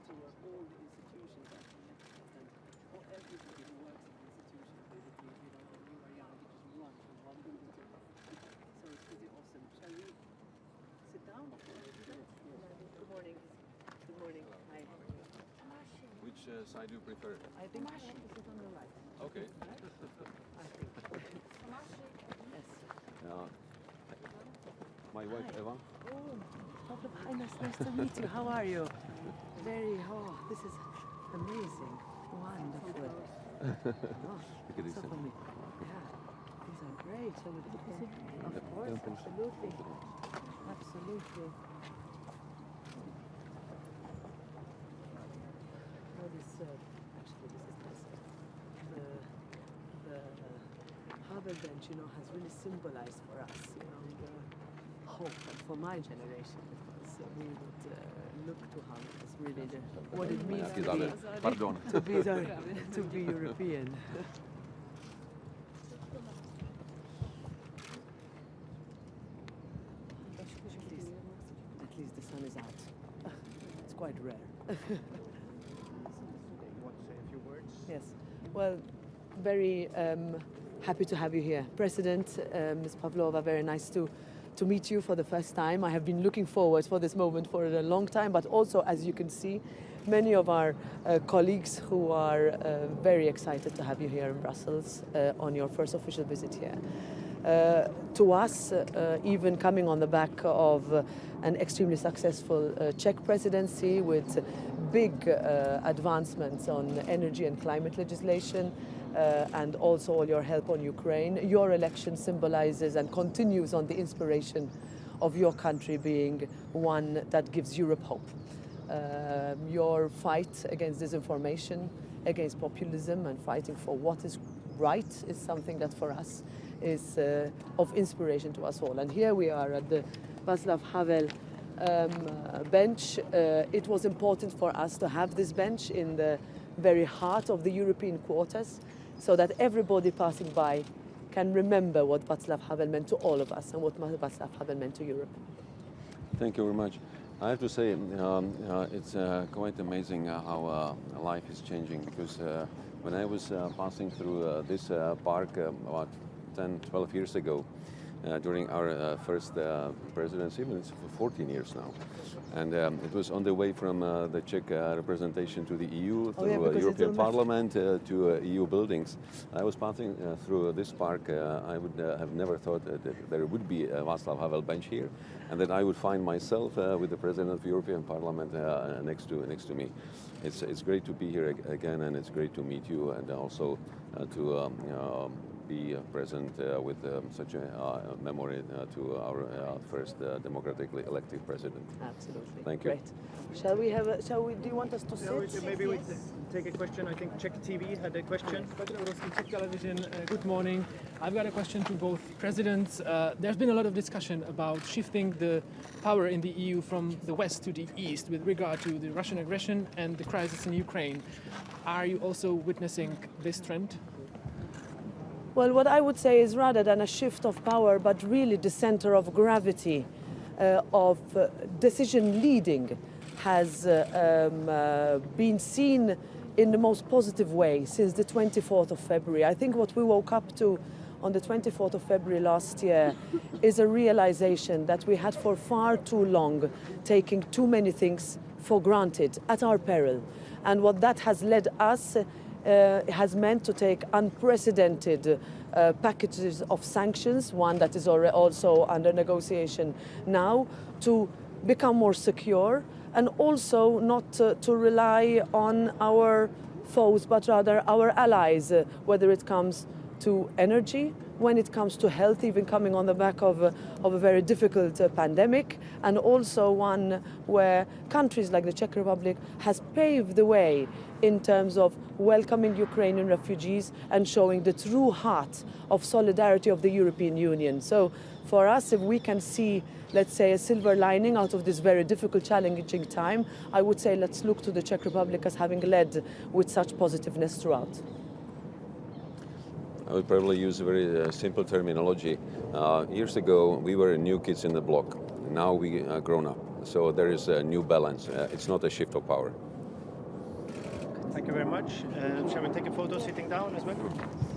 to your old institutions and for everybody who works in the institution, basically, you know, when you were young, you just run from one building to another. So it's pretty awesome. Shall we sit down? Good morning. Good morning. Hi. Which side do you prefer? I think I have to sit on the right. Okay. I think. Yes. My wife Hi. Eva. Oh, Dr. Highness, nice to meet you. How are you? This is amazing. Wonderful. Oh, Look at this. so for me. Yeah, these are great. So of course, absolutely. Absolutely. What is, actually this is nice. The Havel bench, you know, has really symbolized for us, you know, the hope, and for my generation, because we would look to Havel as really what it means Pardon. to be European. At least the sun is out. It's quite rare. You want to say a few words? Yes. Well, very happy to have you here. President, Ms. Pavlova, very nice to meet you for the first time. I have been looking forward for this moment for a long time, but also, as you can see, many of our colleagues who are very excited to have you here in Brussels on your first official visit here. To us, even coming on the back of an extremely successful Czech presidency with big advancements on energy and climate legislation, and also all your help on Ukraine. Your election symbolizes and continues on the inspiration of your country being one that gives Europe hope. Your fight against disinformation, against populism, and fighting for what is right is something that for us is of inspiration to us all. And here we are at the Václav Havel bench. It was important for us to have this bench in the very heart of the European quarters, so that everybody passing by can remember what Václav Havel meant to all of us and what Václav Havel meant to Europe. Thank you very much. I have to say, it's quite amazing how life is changing, because when I was passing through this park about 10, 12 years ago, during our first presidency, even it's for 14 years now. And it was on the way from the Czech representation to the EU, through European Parliament, to EU buildings. I was passing through this park. I would have never thought that there would be a Václav Havel bench here, and that I would find myself with the President of the European Parliament next to me. It's great to be here again, and it's great to meet you, and also to be present with such a memory to our first democratically elected president. Absolutely. Thank you. Great. Do you want us to sit? Maybe we take a question. I think Czech TV had a question. Czech television. Good morning. I've got a question to both presidents. There's been a lot of discussion about shifting the power in the EU from the west to the east with regard to the Russian aggression and the crisis in Ukraine. Are you also witnessing this trend? Well, what I would say is, rather than a shift of power, but really the center of gravity of decision leading has been seen in the most positive way since the 24th of February. I think what we woke up to on the 24th of February last year is a realization that we had for far too long taken too many things for granted at our peril. And what that has led us has meant to take unprecedented packages of sanctions, one that is also under negotiation now, to become more secure, and also not to rely on our foes, but rather our allies, whether it comes to energy, when it comes to health, even coming on the back of a very difficult pandemic, and also one where countries like the Czech Republic has paved the way in terms of welcoming Ukrainian refugees and showing the true heart of solidarity of the European Union. So for us, if we can see, let's say, a silver lining out of this very difficult, challenging time, I would say let's look to the Czech Republic as having led with such positiveness throughout. I would probably use a very simple terminology. Years ago, we were new kids in the block. Now we are grown up. So there is a new balance. It's not a shift of power. Thank you very much. Shall we take a photo sitting down as well?